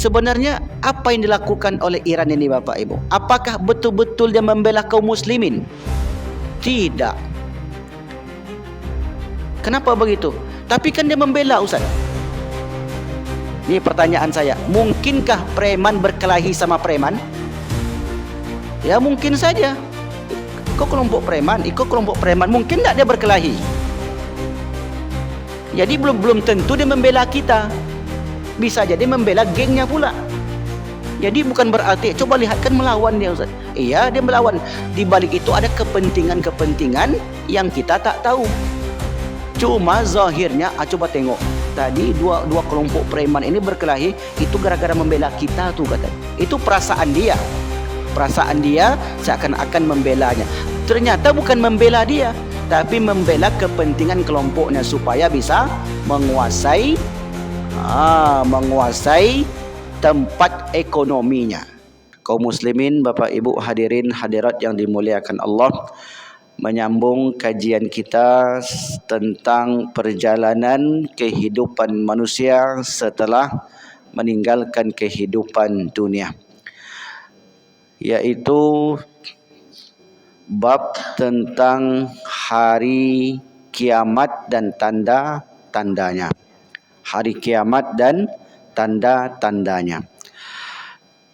sebenarnya apa yang dilakukan oleh Iran ini Bapak Ibu? Apakah betul-betul dia membela kaum muslimin? Tidak. Kenapa begitu? Tapi kan dia membela Ustaz. Ini pertanyaan saya. Mungkinkah preman berkelahi sama preman? Ya mungkin saja. Kau kelompok preman, ikut kelompok preman. Mungkin tak dia berkelahi. Jadi belum tentu dia membela kita. Bisa jadi membela gengnya pula. Jadi bukan berarti, coba lihat kan melawan dia Ustaz. Iya dia melawan. Di balik itu ada kepentingan-kepentingan yang kita tak tahu. Cuma zahirnya, coba tengok. Tadi dua kelompok preman ini berkelahi, itu gara-gara membela kita tuh kata. Itu perasaan dia. Perasaan dia seakan-akan membelanya. Ternyata bukan membela dia, tapi membela kepentingan kelompoknya supaya bisa menguasai tempat ekonominya. Kaum muslimin, Bapak Ibu hadirin hadirat yang dimuliakan Allah, menyambung kajian kita tentang perjalanan kehidupan manusia setelah meninggalkan kehidupan dunia, yaitu bab tentang hari kiamat dan tanda-tandanya. Hari kiamat dan tanda-tandanya.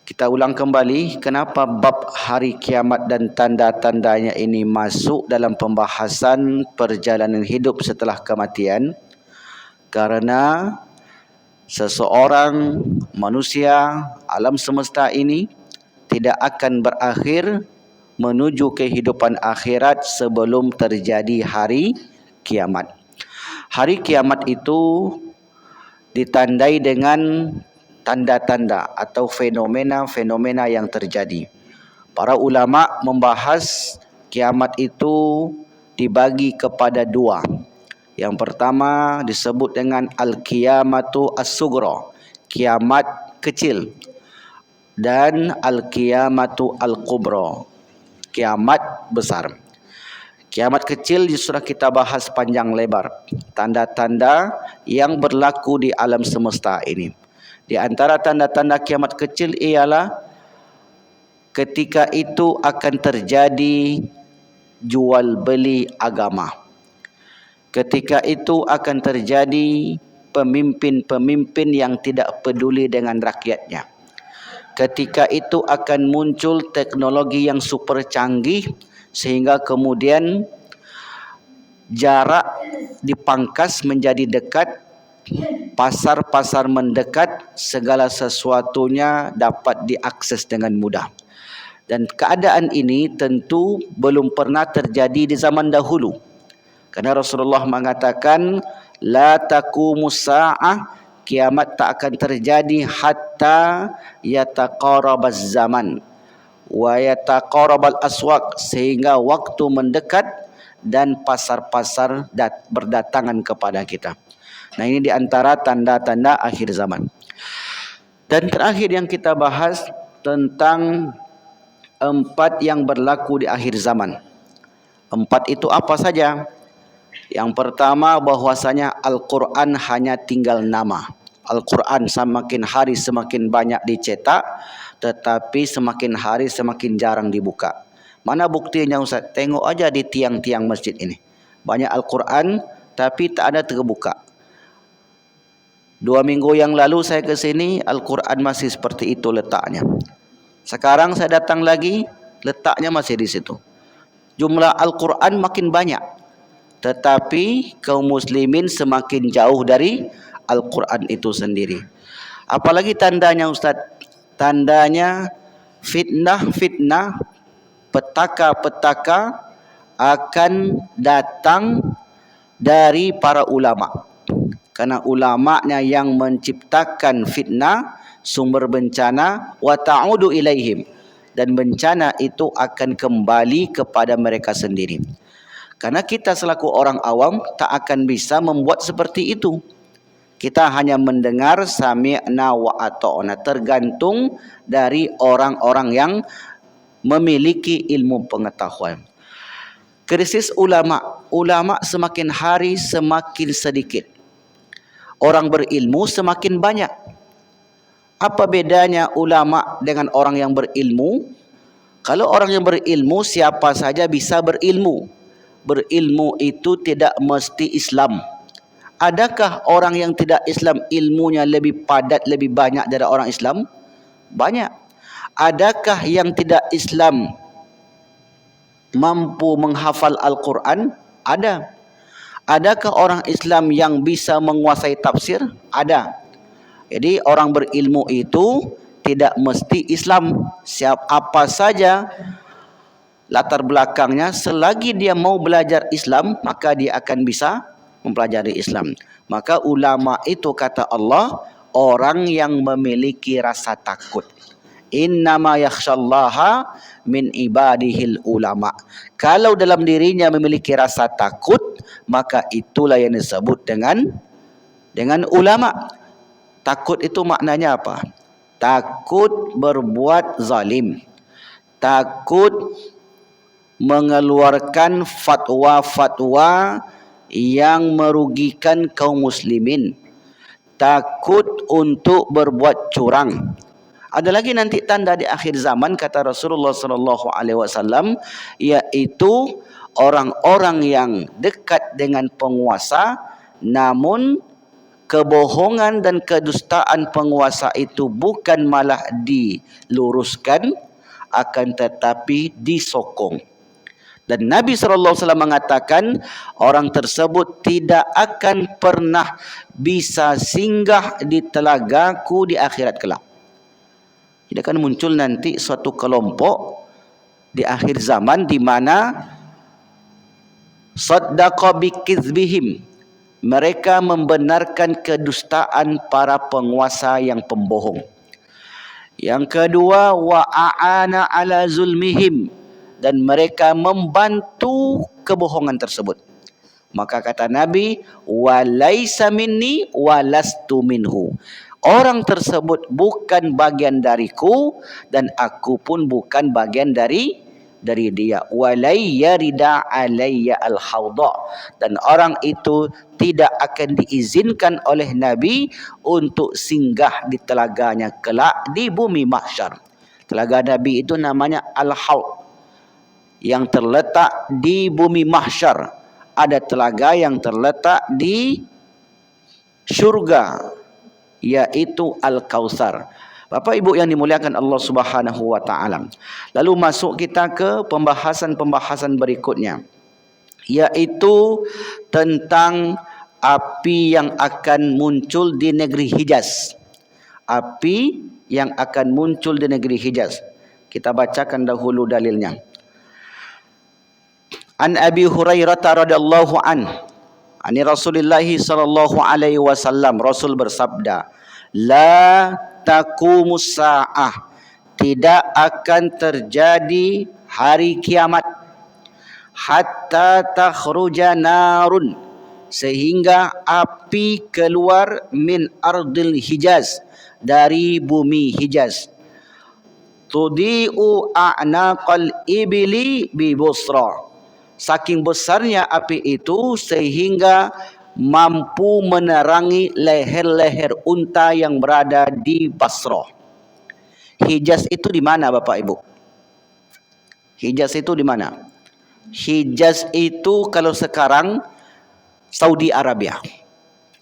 Kita ulang kembali, kenapa bab hari kiamat dan tanda-tandanya ini masuk dalam pembahasan perjalanan hidup setelah kematian? Karena seseorang manusia alam semesta ini tidak akan berakhir menuju kehidupan akhirat sebelum terjadi hari kiamat. Hari kiamat itu ditandai dengan tanda-tanda atau fenomena-fenomena yang terjadi. Para ulama membahas kiamat itu dibagi kepada dua. Yang pertama disebut dengan al-qiyamatu as-sughra, kiamat kecil, dan al-qiyamatu al-kubra, kiamat besar. Kiamat kecil sudah kita bahas panjang lebar. Tanda-tanda yang berlaku di alam semesta ini. Di antara tanda-tanda kiamat kecil ialah ketika itu akan terjadi jual beli agama. Ketika itu akan terjadi pemimpin-pemimpin yang tidak peduli dengan rakyatnya. Ketika itu akan muncul teknologi yang super canggih, sehingga kemudian jarak dipangkas menjadi dekat, pasar-pasar mendekat, segala sesuatunya dapat diakses dengan mudah. Dan keadaan ini tentu belum pernah terjadi di zaman dahulu. Karena Rasulullah mengatakan, la taqumus sa'ah, kiamat tak akan terjadi hatta yataqarabaz zaman wa yataqarabal aswaq, sehingga waktu mendekat dan pasar-pasar berdatangan kepada kita. Nah, ini di antara tanda-tanda akhir zaman. Dan terakhir yang kita bahas tentang 4 yang berlaku di akhir zaman. 4 itu apa saja? Yang pertama, bahwasanya Al-Quran hanya tinggal nama. Al-Quran semakin hari semakin banyak dicetak, tetapi semakin hari semakin jarang dibuka. Mana buktinya Ustaz? Tengok aja di tiang-tiang masjid ini. Banyak Al-Quran tapi tak ada terbuka. 2 minggu yang lalu saya ke sini, Al-Quran masih seperti itu letaknya. Sekarang saya datang lagi, letaknya masih di situ. Jumlah Al-Quran makin banyak, tetapi kaum muslimin semakin jauh dari Al-Quran itu sendiri. Apalagi tandanya Ustaz? Tandanya fitnah-fitnah, petaka-petaka akan datang dari para ulama. Karena ulamanya yang menciptakan fitnah, sumber bencana, wa ta'udu ilaihim, dan bencana itu akan kembali kepada mereka sendiri. Karena kita selaku orang awam tak akan bisa membuat seperti itu. Kita hanya mendengar sami'na wa ata'na, tergantung dari orang-orang yang memiliki ilmu pengetahuan. Krisis ulama. Ulama semakin hari semakin sedikit. Orang berilmu semakin banyak. Apa bedanya ulama dengan orang yang berilmu? Kalau orang yang berilmu, siapa saja bisa berilmu. Berilmu itu tidak mesti Islam. Adakah orang yang tidak Islam ilmunya lebih padat, lebih banyak dari orang Islam? Banyak. Adakah yang tidak Islam mampu menghafal Al-Quran? Ada. Adakah orang Islam yang bisa menguasai tafsir? Ada. Jadi orang berilmu itu tidak mesti Islam. Apa saja latar belakangnya, selagi dia mau belajar Islam, maka dia akan bisa mempelajari Islam. Maka ulama itu kata Allah, orang yang memiliki rasa takut. Innama yakhshallaha min ibadihil ulama. Kalau dalam dirinya memiliki rasa takut, maka itulah yang disebut dengan ulama. Takut itu maknanya apa? Takut berbuat zalim. Takut mengeluarkan fatwa-fatwa yang merugikan kaum muslimin. Takut untuk berbuat curang. Ada lagi nanti tanda di akhir zaman kata Rasulullah sallallahu alaihi wasallam, yaitu orang-orang yang dekat dengan penguasa, namun kebohongan dan kedustaan penguasa itu bukan malah diluruskan, akan tetapi disokong. Dan Nabi SAW mengatakan orang tersebut tidak akan pernah bisa singgah di telagaku di akhirat kelak. Jadi akan muncul nanti suatu kelompok di akhir zaman di mana saddaqa bikizbihim, mereka membenarkan kedustaan para penguasa yang pembohong. Yang kedua, wa'ana ala zulmihim, dan mereka membantu kebohongan tersebut. Maka kata Nabi, walaisa minni walastu minhu. Orang tersebut bukan bagian dariku dan aku pun bukan bagian dari dia. Walai yarida alayya al-hawda, dan orang itu tidak akan diizinkan oleh Nabi untuk singgah di telaganya kelak di bumi mahsyar. Telaga Nabi itu namanya al-hawd, yang terletak di bumi mahsyar. Ada telaga yang terletak di syurga, yaitu Al-Kautsar. Bapak Ibu yang dimuliakan Allah Subhanahu wa taala. Lalu masuk kita ke pembahasan berikutnya, yaitu tentang api yang akan muncul di negeri Hijaz. Api yang akan muncul di negeri Hijaz. Kita bacakan dahulu dalilnya. An Abi Hurairah radhiyallahu an, ani Rasulullah sallallahu alaihi wasallam, Rasul bersabda, la taqumus saah, tidak akan terjadi hari kiamat, hatta takhruja narun, sehingga api keluar, min ardil Hijaz, dari bumi Hijaz, tudi'u a'naqal ibli bi Busra, saking besarnya api itu sehingga mampu menerangi leher-leher unta yang berada di Basrah. Hijaz itu di mana Bapak Ibu? Hijaz itu di mana? Hijaz itu kalau sekarang Saudi Arabia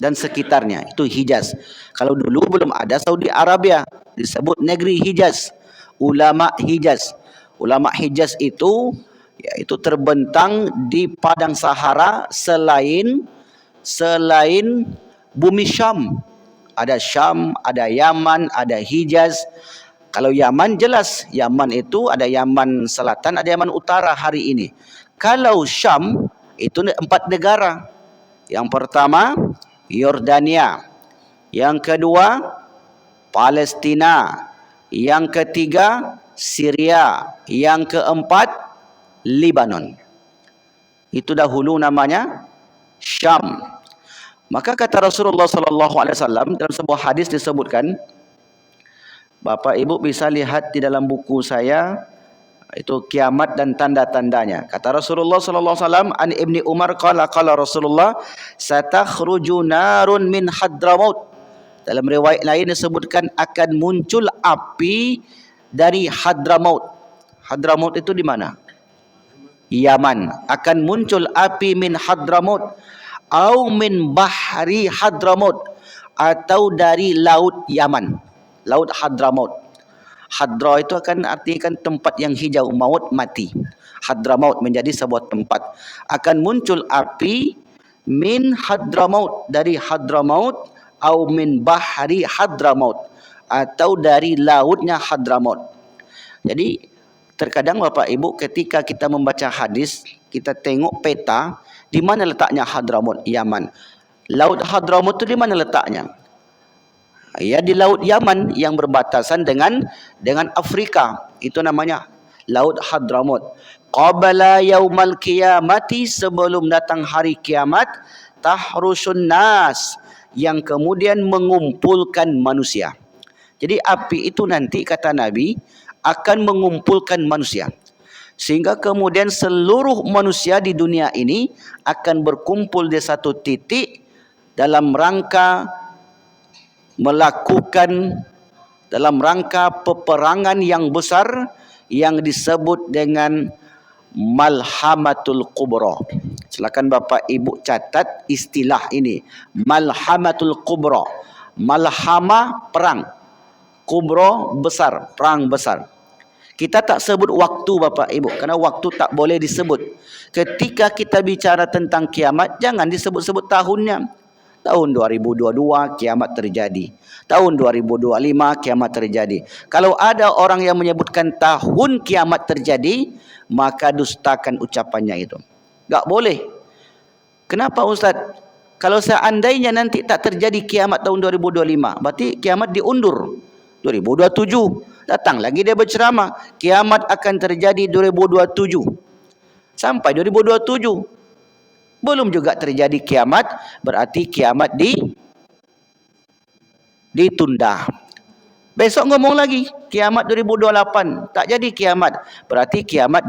dan sekitarnya, itu Hijaz. Kalau dulu belum ada Saudi Arabia, disebut negeri Hijaz. Ulama Hijaz. Ulama Hijaz itu yaitu terbentang di padang Sahara selain bumi Syam. Ada Syam, ada Yaman, ada Hijaz. Kalau Yaman jelas, Yaman itu ada Yaman Selatan, ada Yaman Utara hari ini. Kalau Syam itu 4 negara. Yang pertama Yordania, yang kedua Palestina, yang ketiga Syria, yang keempat Lebanon. Itu dahulu namanya Syam. Maka kata Rasulullah sallallahu alaihi wasallam dalam sebuah hadis disebutkan, Bapak Ibu bisa lihat di dalam buku saya, itu kiamat dan tanda-tandanya. Kata Rasulullah sallallahu alaihi wasallam, an Ibni Umar qala qala Rasulullah, satakhruju narun min Hadramaut, Dalam riwayat lain disebutkan akan muncul api dari Hadramaut. Hadramaut itu di mana? Yaman. Akan muncul api min Hadramaut au min bahri Hadramaut, atau dari laut Yaman, laut Hadramaut. Hadra itu akan artikan tempat yang hijau, maut mati. Hadramaut menjadi sebuah tempat. Akan muncul api min Hadramaut, dari Hadramaut, au min bahri Hadramaut, atau dari lautnya Hadramaut. Jadi terkadang Bapak Ibu ketika kita membaca hadis, kita tengok peta di mana letaknya Hadramaut, Yaman. Laut Hadramaut itu di mana letaknya? Ya, di laut Yaman yang berbatasan dengan Afrika. Itu namanya laut Hadramaut. Qabla yaumal qiyamati, sebelum datang hari kiamat, tahrusun nas, yang kemudian mengumpulkan manusia. Jadi api itu nanti kata Nabi akan mengumpulkan manusia, sehingga kemudian seluruh manusia di dunia ini akan berkumpul di satu titik dalam rangka melakukan, dalam rangka peperangan yang besar yang disebut dengan Malhamatul Kubra. Silakan Bapak Ibu catat istilah ini, Malhamatul Kubra. Malhamah perang, Kubra besar, perang besar. Kita tak sebut waktu Bapak Ibu, karena waktu tak boleh disebut. Ketika kita bicara tentang kiamat, jangan disebut-sebut tahunnya. Tahun 2022 kiamat terjadi. Tahun 2025 kiamat terjadi. Kalau ada orang yang menyebutkan tahun kiamat terjadi, maka dustakan ucapannya itu. Tak boleh. Kenapa Ustaz? Kalau seandainya nanti tak terjadi kiamat tahun 2025, berarti kiamat diundur. 2027. Datang lagi dia berceramah, kiamat akan terjadi 2027. Sampai 2027. Belum juga terjadi kiamat, berarti kiamat ditunda. Besok ngomong lagi, kiamat 2028, tak jadi kiamat, berarti kiamat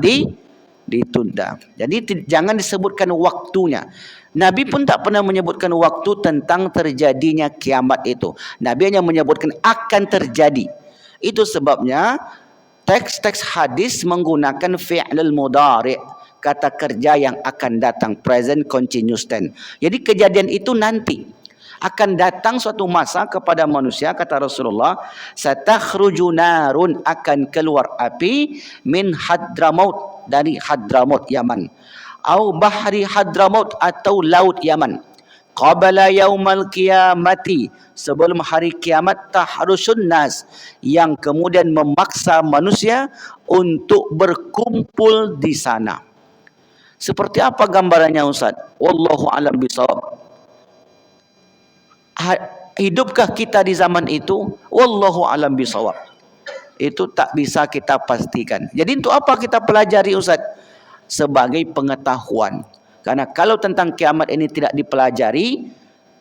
ditunda. Jadi jangan disebutkan waktunya. Nabi pun tak pernah menyebutkan waktu tentang terjadinya kiamat itu. Nabi hanya menyebutkan akan terjadi. Itu sebabnya teks-teks hadis menggunakan fi'lul mudhari', kata kerja yang akan datang, present continuous tense. Jadi kejadian itu nanti akan datang suatu masa kepada manusia, kata Rasulullah, satakhruju narun, akan keluar api min Hadramaut, dari Hadramaut Yaman, au bahri Hadramaut, atau laut Yaman. Qabla yaumal qiyamati, sebelum hari kiamat, tahrusun nas, yang kemudian memaksa manusia untuk berkumpul di sana. Seperti apa gambarannya Ustaz? Wallahu a'lam bishawab. Hidupkah kita di zaman itu? Wallahu a'lam bishawab. Itu tak bisa kita pastikan. Jadi untuk apa kita pelajari Ustaz? Sebagai pengetahuan. Karena kalau tentang kiamat ini tidak dipelajari,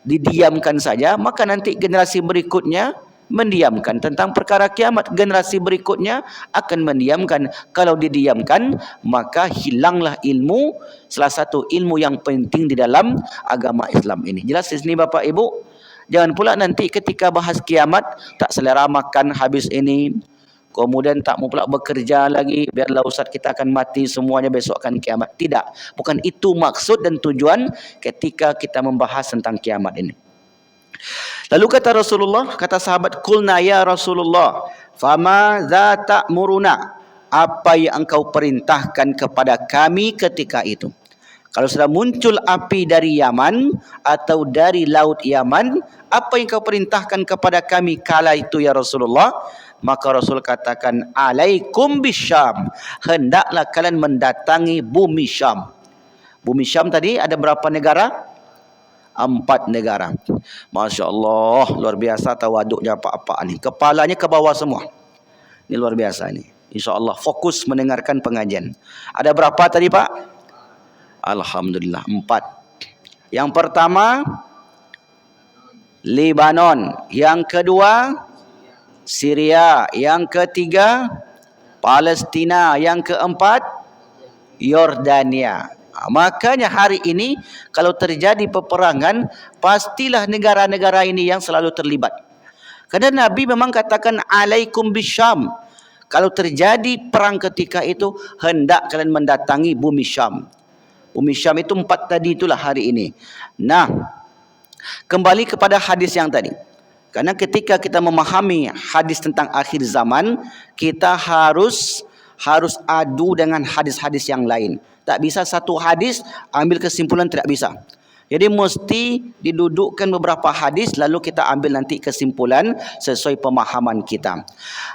didiamkan saja, maka nanti generasi berikutnya mendiamkan tentang perkara kiamat. Generasi berikutnya akan mendiamkan. Kalau didiamkan, maka hilanglah ilmu, salah satu ilmu yang penting di dalam agama Islam ini. Jelas di sini Bapak Ibu? Jangan pula nanti ketika bahas kiamat tak selera makan habis ini, kemudian tak mau pula bekerja lagi, biarlah Ustaz kita akan mati semuanya, besok akan kiamat. Tidak, bukan itu maksud dan tujuan ketika kita membahas tentang kiamat ini. Lalu kata Rasulullah, kata sahabat, kulna ya Rasulullah, fama za ta'muruna, apa yang engkau perintahkan kepada kami ketika itu? Kalau sudah muncul api dari Yaman atau dari laut Yaman, apa yang kau perintahkan kepada kami kala itu ya Rasulullah? Maka Rasul katakan, alaikum bisyam, hendaklah kalian mendatangi bumi Syam. Bumi Syam tadi ada berapa negara? 4 negara. Masya Allah, luar biasa tawaduknya apa-apa ni. Kepalanya ke bawah semua. Ini luar biasa ni. Insya Allah fokus mendengarkan pengajian. Ada berapa tadi Pak? Alhamdulillah 4. Yang pertama Lebanon, yang kedua Syria, yang ketiga Palestina, yang keempat Yordania. Makanya hari ini kalau terjadi peperangan, pastilah negara-negara ini yang selalu terlibat. Karena Nabi memang katakan alaikum bisyam. Kalau terjadi perang ketika itu, hendak kalian mendatangi bumi Syam. Bumi Syam itu 4 tadi itulah hari ini. Nah, kembali kepada hadis yang tadi. Karena ketika kita memahami hadis tentang akhir zaman, kita harus adu dengan hadis-hadis yang lain. Tak bisa satu hadis ambil kesimpulan, tidak bisa. Jadi mesti didudukkan beberapa hadis lalu kita ambil nanti kesimpulan sesuai pemahaman kita.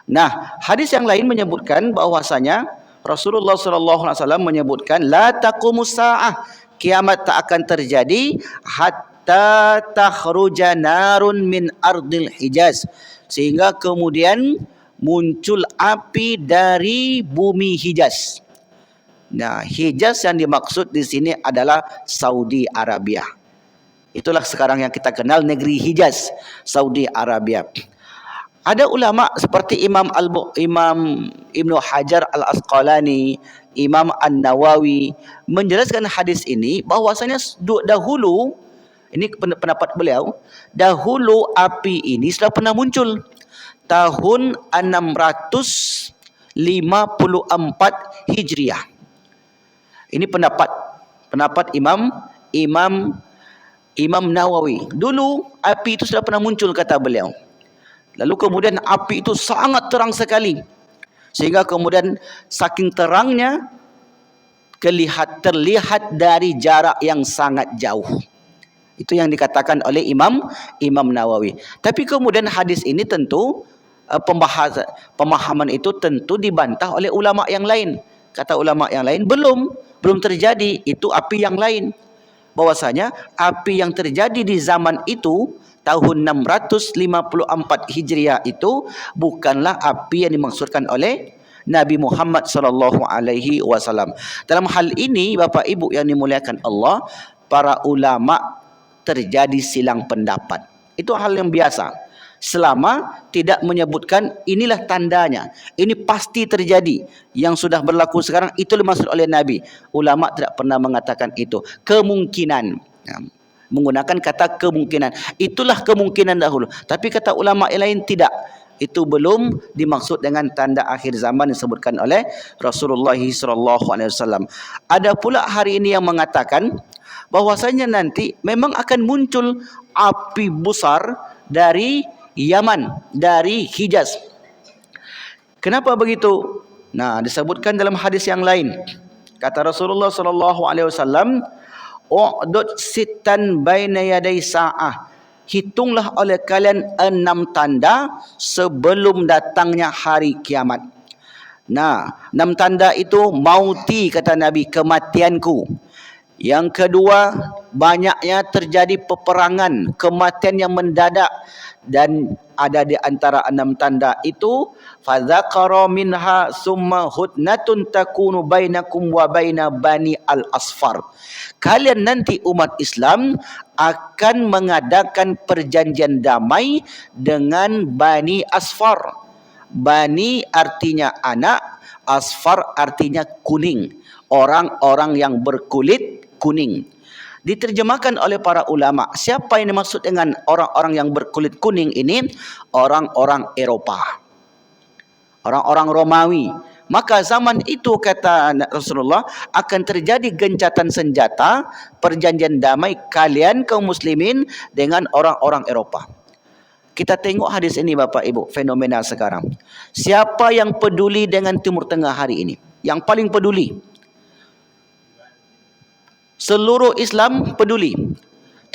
Nah, hadis yang lain menyebutkan bahwasanya Rasulullah SAW menyebutkan la taqumus saah, kiamat tak akan terjadi hatta takhruja narun min ardil Hijaz, sehingga kemudian muncul api dari bumi Hijaz. Nah, Hijaz yang dimaksud di sini adalah Saudi Arabia. Itulah sekarang yang kita kenal negeri Hijaz, Saudi Arabia. Ada ulama seperti Imam Ibnu Hajar Al-Asqalani, Imam An-Nawawi menjelaskan hadis ini bahwasanya dahulu, ini pendapat beliau, dahulu api ini sudah pernah muncul tahun 654 Hijriah. Ini pendapat Imam Nawawi. Dulu api itu sudah pernah muncul, kata beliau. Lalu kemudian api itu sangat terang sekali, sehingga kemudian saking terangnya terlihat dari jarak yang sangat jauh. Itu yang dikatakan oleh Imam Nawawi. Tapi kemudian hadis ini tentu pemahaman itu tentu dibantah oleh ulama yang lain. Kata ulama yang lain, belum terjadi, itu api yang lain. Bahwasanya api yang terjadi di zaman itu tahun 654 Hijriah itu bukanlah api yang dimaksudkan oleh Nabi Muhammad SAW. Dalam hal ini Bapak Ibu yang dimuliakan Allah, para ulama terjadi silang pendapat. Itu hal yang biasa. Selama tidak menyebutkan inilah tandanya, ini pasti terjadi, yang sudah berlaku sekarang itu dimaksud oleh Nabi. Ulama tidak pernah mengatakan itu. Kemungkinan, menggunakan kata kemungkinan. Itulah kemungkinan dahulu. Tapi kata ulama yang lain tidak. Itu belum dimaksud dengan tanda akhir zaman disebutkan oleh Rasulullah SAW. Ada pula hari ini yang mengatakan bahwasanya nanti memang akan muncul api besar dari Yaman, dari Hijaz. Kenapa begitu? Nah, disebutkan dalam hadis yang lain. Kata Rasulullah SAW, "U'dud sittan baina yaday sa'ah." Hitunglah oleh kalian 6 tanda sebelum datangnya hari kiamat. Nah, 6 tanda itu mauti, kata Nabi, kematianku. Yang kedua, banyaknya terjadi peperangan, kematian yang mendadak. Dan ada di antara 6 tanda itu, fadzakara minha summa hudnatun takunu bainakum wa baina bani al-asfar. Kalian nanti umat Islam akan mengadakan perjanjian damai dengan Bani Asfar. Bani artinya anak, Asfar artinya kuning, orang-orang yang berkulit kuning. Diterjemahkan oleh para ulama, siapa yang dimaksud dengan orang-orang yang berkulit kuning ini? Orang-orang Eropa, orang-orang Romawi. Maka zaman itu, kata Rasulullah, akan terjadi gencatan senjata, perjanjian damai kalian kaum muslimin dengan orang-orang Eropa. Kita tengok hadis ini Bapak Ibu, fenomena sekarang. Siapa yang peduli dengan Timur Tengah hari ini? Yang paling peduli? Seluruh Islam peduli.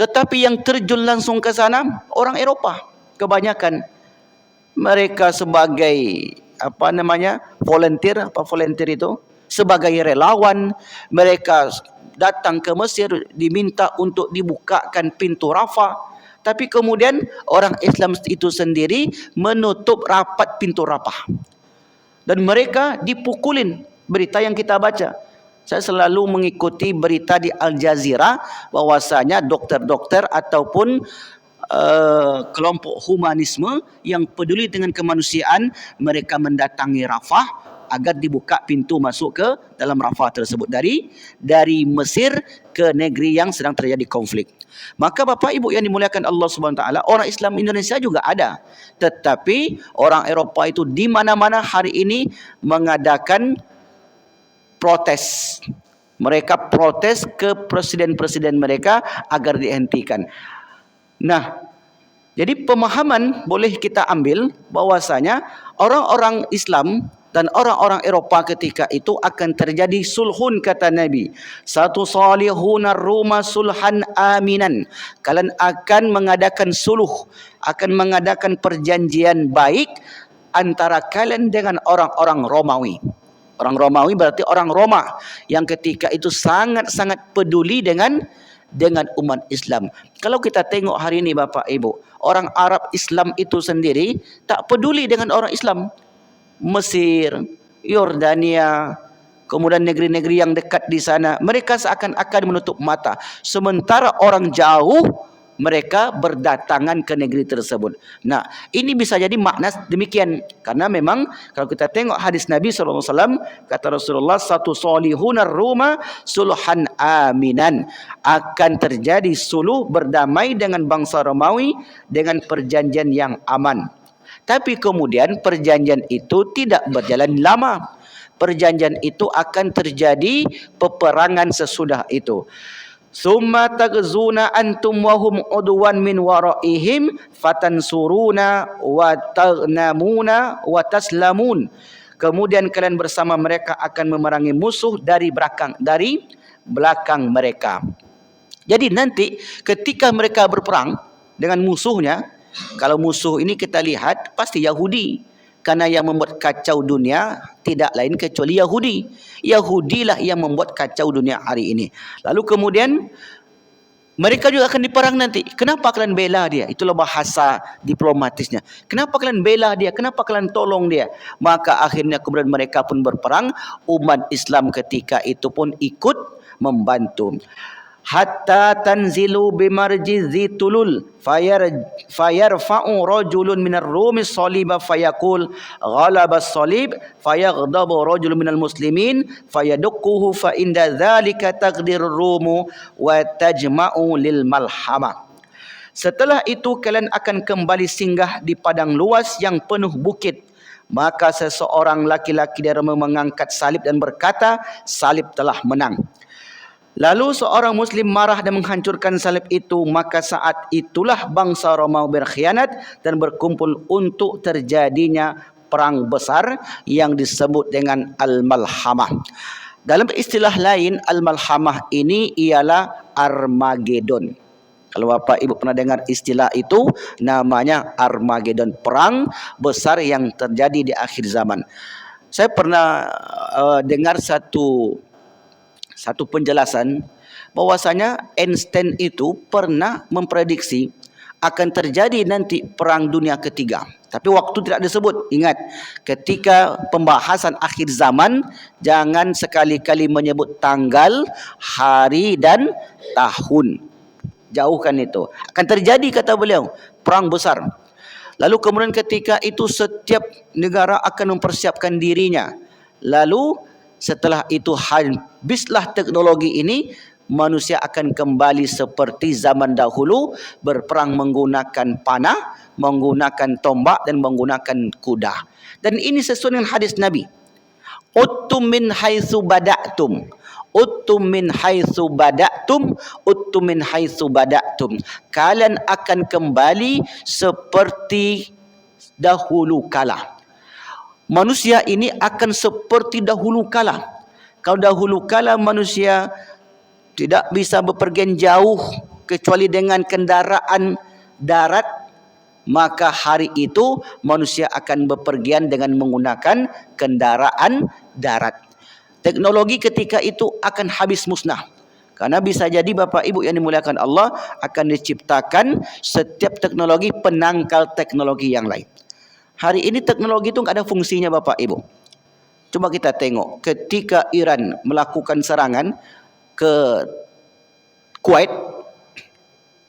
Tetapi yang terjun langsung ke sana orang Eropa kebanyakan. Mereka sebagai volunteer itu, sebagai relawan, mereka datang ke Mesir diminta untuk dibukakan pintu Rafah. Tapi kemudian orang Islam itu sendiri menutup rapat pintu Rafah. Dan mereka dipukulin. Berita yang kita baca. Saya selalu mengikuti berita di Al Jazeera bahwasanya dokter-dokter ataupun kelompok humanisme yang peduli dengan kemanusiaan, mereka mendatangi Rafah agar dibuka pintu masuk ke dalam Rafah tersebut dari Mesir ke negeri yang sedang terjadi konflik. Maka Bapak Ibu yang dimuliakan Allah Subhanahu Wa Taala, orang Islam Indonesia juga ada. Tetapi orang Eropah itu di mana-mana hari ini mengadakan protes. Mereka protes ke presiden-presiden mereka agar dihentikan. Nah, jadi pemahaman boleh kita ambil bahwasanya orang-orang Islam dan orang-orang Eropah ketika itu akan terjadi sulhun, kata Nabi. Satu salihuna ruma sulhan aminan. Kalian akan mengadakan suluh, akan mengadakan perjanjian baik antara kalian dengan orang-orang Romawi. Orang Romawi berarti orang Roma yang ketika itu sangat-sangat peduli dengan umat Islam. Kalau kita tengok hari ini Bapak Ibu, orang Arab Islam itu sendiri tak peduli dengan orang Islam. Mesir, Yordania, kemudian negeri-negeri yang dekat di sana, mereka seakan-akan menutup mata. Sementara orang jauh, mereka berdatangan ke negeri tersebut. Nah, ini bisa jadi makna demikian. Karena memang kalau kita tengok hadis Nabi SAW, kata Rasulullah, satu solihunar ruma sulhan aminan. Akan terjadi suluh berdamai dengan bangsa Romawi dengan perjanjian yang aman. Tapi kemudian perjanjian itu tidak berjalan lama. Perjanjian itu akan terjadi peperangan sesudah itu. Summa tagzuna antum wa hum udwan min waraihim fatansuruna wa taghnamuna wa taslamun. Kemudian kalian bersama mereka akan memerangi musuh dari belakang mereka. Jadi nanti ketika mereka berperang dengan musuhnya, kalau musuh ini kita lihat pasti Yahudi. Karena yang membuat kacau dunia tidak lain kecuali Yahudi. Yahudilah yang membuat kacau dunia hari ini. Lalu kemudian mereka juga akan diperang nanti. Kenapa kalian bela dia? Itulah bahasa diplomatisnya. Kenapa kalian bela dia? Kenapa kalian tolong dia? Maka akhirnya kemudian mereka pun berperang. Umat Islam ketika itu pun ikut membantu. Hatta tanzilu bimarji zitulul fayarfa'u rajulun minar rumi saliba fayaqul ghalaba salib fayaghdabu rajulun minal muslimin fayadukkuhu fa inda dhalika taqdir rumu wa tajma'u lil malhamah. Setelah itu kalian akan kembali singgah di padang luas yang penuh bukit. Maka seseorang laki-laki dari mengangkat salib dan berkata, salib telah menang. Lalu seorang Muslim marah dan menghancurkan salib itu. Maka saat itulah bangsa Romawi berkhianat dan berkumpul untuk terjadinya perang besar yang disebut dengan Al-Malhamah. Dalam istilah lain, Al-Malhamah ini ialah Armageddon. Kalau Bapak Ibu pernah dengar istilah itu, namanya Armageddon, perang besar yang terjadi di akhir zaman. Saya pernah dengar satu penjelasan bahwasanya Einstein itu pernah memprediksi akan terjadi nanti perang dunia ketiga. Tapi waktu tidak disebut. Ingat, ketika pembahasan akhir zaman, jangan sekali-kali menyebut tanggal, hari dan tahun. Jauhkan itu. Akan terjadi, kata beliau, perang besar. Lalu kemudian ketika itu setiap negara akan mempersiapkan dirinya. Lalu setelah itu habislah teknologi ini, manusia akan kembali seperti zaman dahulu, berperang menggunakan panah, menggunakan tombak dan menggunakan kuda. Dan ini sesuai dengan hadis Nabi. Uttum min haitsu bada'tum. Uttum min haitsu bada'tum, uttum min haitsu bada'tum. Kalian akan kembali seperti dahulu kala. Manusia ini akan seperti dahulu kala. Kalau dahulu kala manusia tidak bisa bepergian jauh kecuali dengan kendaraan darat, maka hari itu manusia akan bepergian dengan menggunakan kendaraan darat. Teknologi ketika itu akan habis musnah. Karena bisa jadi Bapak Ibu yang dimuliakan Allah, akan diciptakan setiap teknologi penangkal teknologi yang lain. Hari ini teknologi itu nggak ada fungsinya Bapak Ibu. Coba kita tengok ketika Iran melakukan serangan ke Kuwait,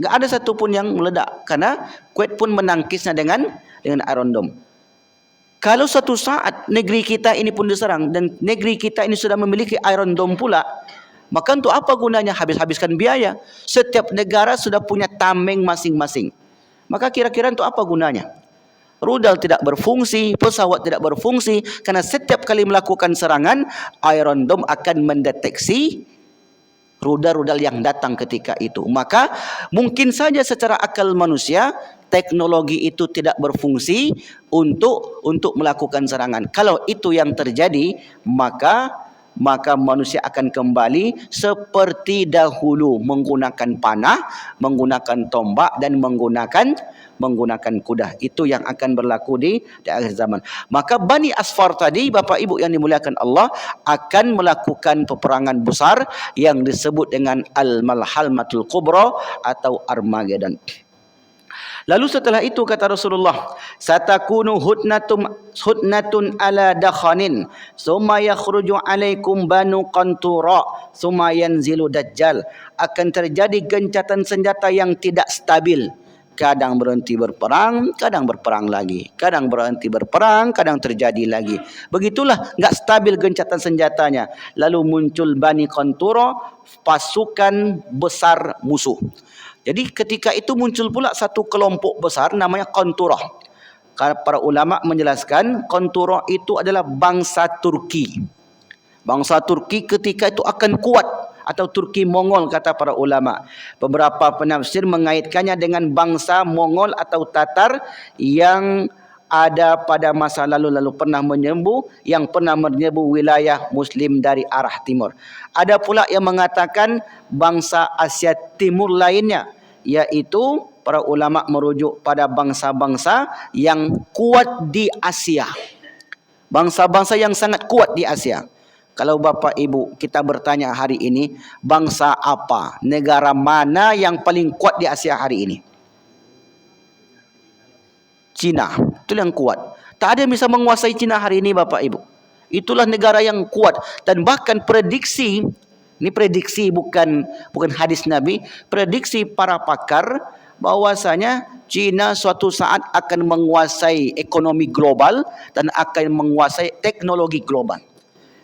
nggak ada satupun yang meledak karena Kuwait pun menangkisnya dengan Iron Dome. Kalau satu saat negeri kita ini pun diserang dan negeri kita ini sudah memiliki Iron Dome pula, maka untuk apa gunanya habis-habiskan biaya? Setiap negara sudah punya tameng masing-masing. Maka kira-kira untuk apa gunanya? Rudal tidak berfungsi, pesawat tidak berfungsi, karena setiap kali melakukan serangan, Iron Dome akan mendeteksi rudal-rudal yang datang ketika itu. Maka mungkin saja secara akal manusia teknologi itu tidak berfungsi untuk melakukan serangan. Kalau itu yang terjadi, maka manusia akan kembali seperti dahulu, menggunakan panah, menggunakan tombak dan menggunakan kuda. Itu yang akan berlaku di akhir zaman. Maka Bani Asfar tadi, Bapak Ibu yang dimuliakan Allah, akan melakukan peperangan besar yang disebut dengan Al-Malhalmatul Kubra atau Armageddon. Lalu setelah itu kata Rasulullah, satakunu hutnatun ala dakhanin, summa yakhruju alaikum banu qantura, summa yanzilu dajjal. Akan terjadi gencatan senjata yang tidak stabil. Kadang berhenti berperang, kadang berperang lagi. Kadang berhenti berperang, kadang terjadi lagi. Begitulah, enggak stabil gencatan senjatanya. Lalu muncul Bani Qantura, pasukan besar musuh. Jadi ketika itu muncul pula satu kelompok besar namanya Qanturah. Para ulama menjelaskan Qanturah itu adalah bangsa Turki. Bangsa Turki ketika itu akan kuat, atau Turki Mongol kata para ulama. Beberapa penafsir mengaitkannya dengan bangsa Mongol atau Tatar yang ada pada masa lalu pernah menyerbu wilayah Muslim dari arah timur. Ada pula yang mengatakan bangsa Asia Timur lainnya, yaitu para ulama merujuk pada bangsa-bangsa yang kuat di Asia. Bangsa-bangsa yang sangat kuat di Asia. Kalau Bapak Ibu kita bertanya hari ini, bangsa apa, negara mana yang paling kuat di Asia hari ini? Cina, itu yang kuat. Tak ada yang bisa menguasai Cina hari ini Bapak Ibu. Itulah negara yang kuat. Dan bahkan prediksi, ini prediksi bukan hadis Nabi, prediksi para pakar bahwasanya Cina suatu saat akan menguasai ekonomi global dan akan menguasai teknologi global.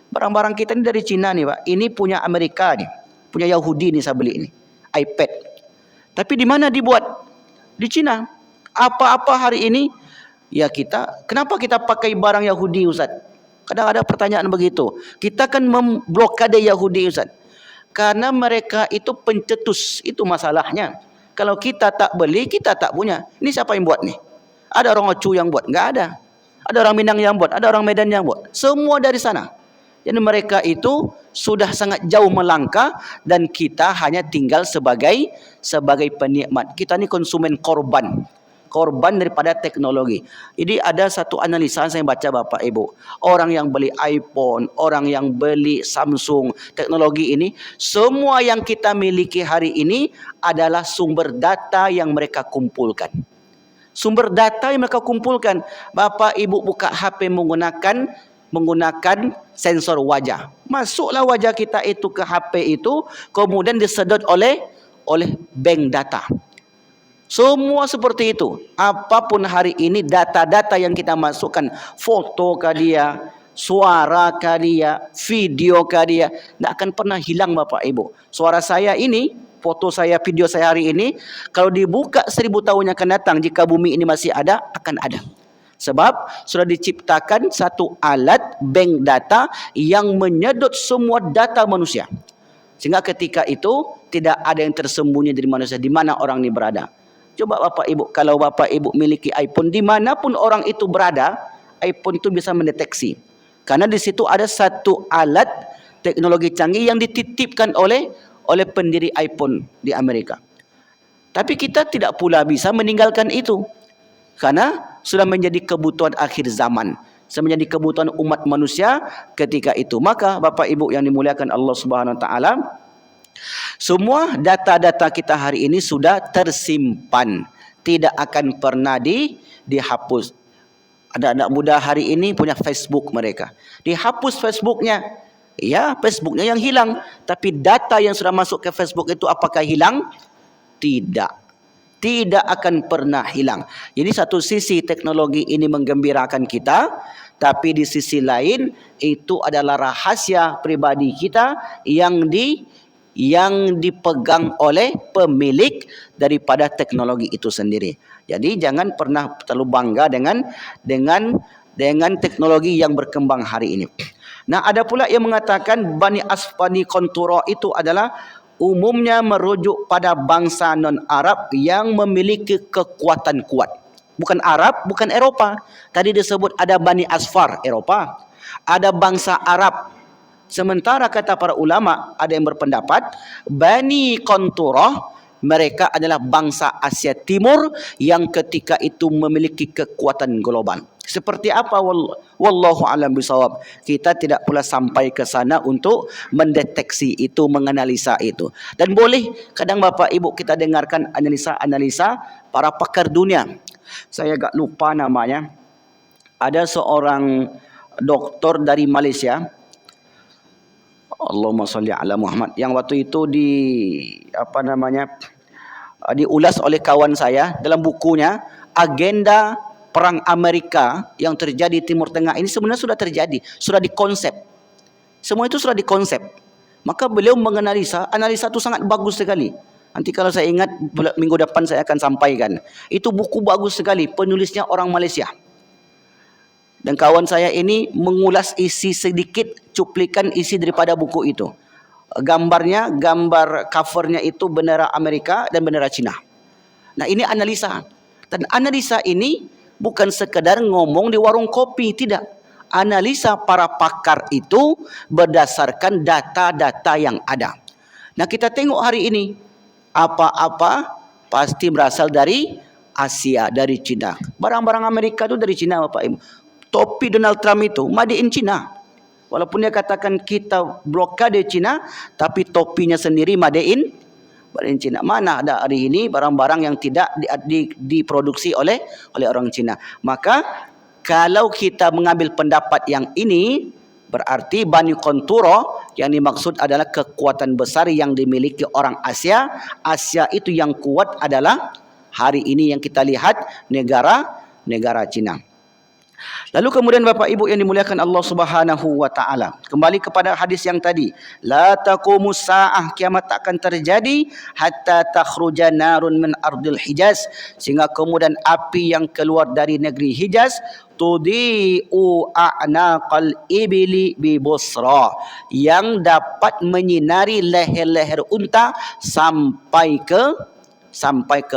Barang-barang kita ini dari Cina nih Pak. Ini punya Amerika nih. Punya Yahudi nih saya beli ini. iPad. Tapi di mana dibuat? Di Cina. Apa-apa hari ini, ya kenapa kita pakai barang Yahudi Ustaz? Kadang ada pertanyaan begitu. Kita kan memblokade Yahudi Ustaz. Karena mereka itu pencetus. Itu masalahnya. Kalau kita tak beli, kita tak punya. Ini siapa yang buat nih? Ada orang Ocu yang buat? Enggak ada. Ada orang Minang yang buat? Ada orang Medan yang buat? Semua dari sana. Jadi mereka itu sudah sangat jauh melangkah dan kita hanya tinggal sebagai penikmat. Kita ni konsumen korban daripada teknologi. Jadi ada satu analisa saya baca Bapak Ibu. Orang yang beli iPhone, orang yang beli Samsung, teknologi ini, semua yang kita miliki hari ini adalah sumber data yang mereka kumpulkan. Sumber data yang mereka kumpulkan. Bapak Ibu buka HP menggunakan sensor wajah. Masuklah wajah kita itu ke HP itu, kemudian disedot oleh bank data. Semua seperti itu. Apapun hari ini data-data yang kita masukkan, foto kah dia, suara kah dia, video kah dia, tidak akan pernah hilang Bapak Ibu. Suara saya ini, foto saya, video saya hari ini, kalau dibuka 1000 tahun yang akan datang, jika bumi ini masih ada, akan ada. Sebab sudah diciptakan satu alat bank data yang menyedot semua data manusia. Sehingga ketika itu tidak ada yang tersembunyi dari manusia, di mana orang ini berada. Coba Bapak Ibu, kalau Bapak Ibu miliki iPhone, dimanapun orang itu berada, iPhone itu bisa mendeteksi. Karena di situ ada satu alat teknologi canggih yang dititipkan oleh pendiri iPhone di Amerika. Tapi kita tidak pula bisa meninggalkan itu. Karena sudah menjadi kebutuhan akhir zaman. Sudah menjadi kebutuhan umat manusia ketika itu. Maka Bapak Ibu yang dimuliakan Allah Subhanahu Wa Taala, semua data-data kita hari ini sudah tersimpan. Tidak akan pernah dihapus. Ada anak muda hari ini punya Facebook mereka. Dihapus Facebooknya. Ya, Facebooknya yang hilang. Tapi data yang sudah masuk ke Facebook itu apakah hilang? Tidak. tidak akan pernah hilang. Jadi satu sisi teknologi ini menggembirakan kita, tapi di sisi lain itu adalah rahasia pribadi kita yang dipegang oleh pemilik daripada teknologi itu sendiri. Jadi jangan pernah terlalu bangga dengan teknologi yang berkembang hari ini. Nah, ada pula yang mengatakan Bani Asfani Konturo itu adalah umumnya merujuk pada bangsa non-Arab yang memiliki kekuatan kuat. Bukan Arab, bukan Eropah. Tadi disebut ada Bani Asfar, Eropah. Ada bangsa Arab. Sementara kata para ulama, ada yang berpendapat Bani Konturah, mereka adalah bangsa Asia Timur yang ketika itu memiliki kekuatan global. Seperti apa? Wallahu a'lam bishawab. Kita tidak pula sampai ke sana untuk mendeteksi itu, menganalisa itu. Dan boleh kadang Bapak Ibu kita dengarkan analisa-analisa para pakar dunia. Saya agak lupa namanya. Ada seorang doktor dari Malaysia. Allahumma sholli ala Muhammad, yang waktu itu diulas oleh kawan saya dalam bukunya. Agenda perang Amerika yang terjadi di Timur Tengah ini sebenarnya sudah terjadi, sudah dikonsep. Semua itu sudah dikonsep. Maka beliau analisa itu sangat bagus sekali. Nanti kalau saya ingat minggu depan saya akan sampaikan. Itu buku bagus sekali, penulisnya orang Malaysia. Dan kawan saya ini mengulas isi sedikit, cuplikan isi daripada buku itu. Gambar covernya itu bendera Amerika dan bendera Cina. Nah, ini analisa. Dan analisa ini bukan sekedar ngomong di warung kopi, tidak. Analisa para pakar itu berdasarkan data-data yang ada. Nah, kita tengok hari ini, apa-apa pasti berasal dari Asia, dari Cina. Barang-barang Amerika itu dari Cina, Bapak Ibu. Topi Donald Trump itu made in China. Walaupun dia katakan kita blokade China, tapi topinya sendiri made in China. Mana ada hari ini barang-barang yang tidak diproduksi oleh orang Cina. Maka kalau kita mengambil pendapat yang ini, berarti Bani Konturo yang dimaksud adalah kekuatan besar yang dimiliki orang Asia. Asia itu yang kuat adalah hari ini yang kita lihat negara Cina. Lalu kemudian Bapak Ibu yang dimuliakan Allah Subhanahu wa taala, kembali kepada hadis yang tadi, la taqumus saah, kiamat tak akan terjadi hatta takhruja narun min ardil Hijaz, sehingga kemudian api yang keluar dari negeri Hijaz tudi'u a'naqal ibli bi Busra, yang dapat menyinari leher-leher unta sampai ke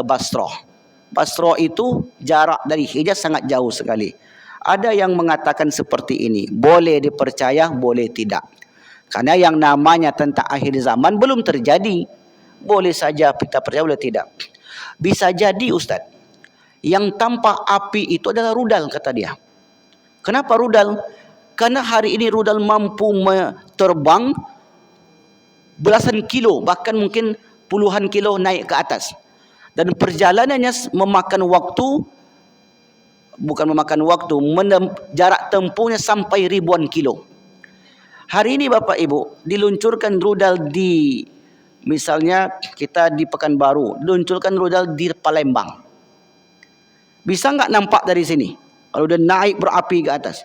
Basrah. Basrah itu jarak dari Hijaz sangat jauh sekali. Ada yang mengatakan seperti ini, boleh dipercaya, boleh tidak. Karena yang namanya tentang akhir zaman belum terjadi. Boleh saja kita percaya, boleh tidak. Bisa jadi Ustaz, yang tanpa api itu adalah rudal, kata dia. Kenapa rudal? Karena hari ini rudal mampu terbang belasan kilo, bahkan mungkin puluhan kilo naik ke atas. Dan perjalanannya memakan waktu, jarak tempuhnya sampai ribuan kilo. Hari ini Bapak Ibu diluncurkan rudal misalnya kita di Pekanbaru, diluncurkan rudal di Palembang. Bisa nggak nampak dari sini? Kalau udah naik berapi ke atas.